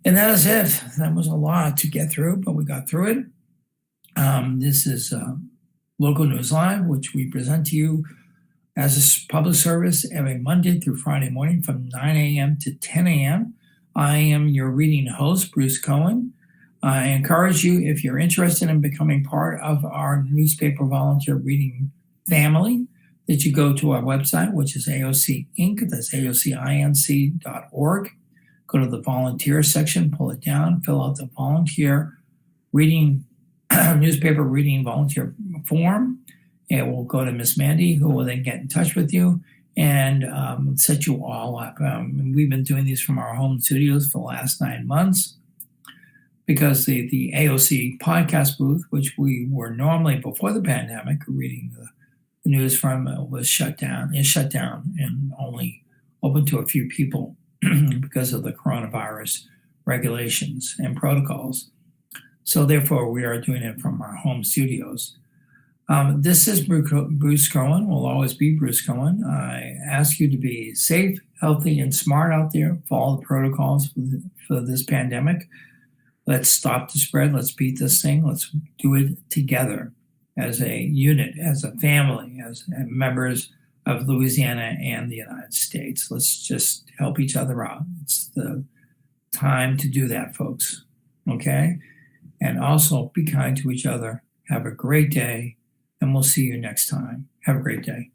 And that is it. That was a lot to get through, but we got through it. This is Local News Live, which we present to you as a public service every Monday through Friday morning from 9 a.m. to 10 a.m. I am your reading host, Bruce Cohen. I encourage you, if you're interested in becoming part of our newspaper volunteer reading family, that you go to our website, which is AOC Inc., that's AOCINC.org. Go to the volunteer section, pull it down, fill out the volunteer reading newspaper reading volunteer form. It will go to Miss Mandy, who will then get in touch with you and set you all up. We've been doing these from our home studios for the last 9 months because the AOC podcast booth, which we were normally before the pandemic reading the news from, is shut down and only open to a few people because of the coronavirus regulations and protocols. So therefore, we are doing it from our home studios. This is Bruce Cohen, will always be Bruce Cohen. I ask you to be safe, healthy, and smart out there. Follow the protocols for this pandemic. Let's stop the spread. Let's beat this thing. Let's do it together as a unit, as a family, as members of Louisiana and the United States. Let's just help each other out. It's the time to do that, folks. Okay? And also be kind to each other. Have a great day, and we'll see you next time. Have a great day.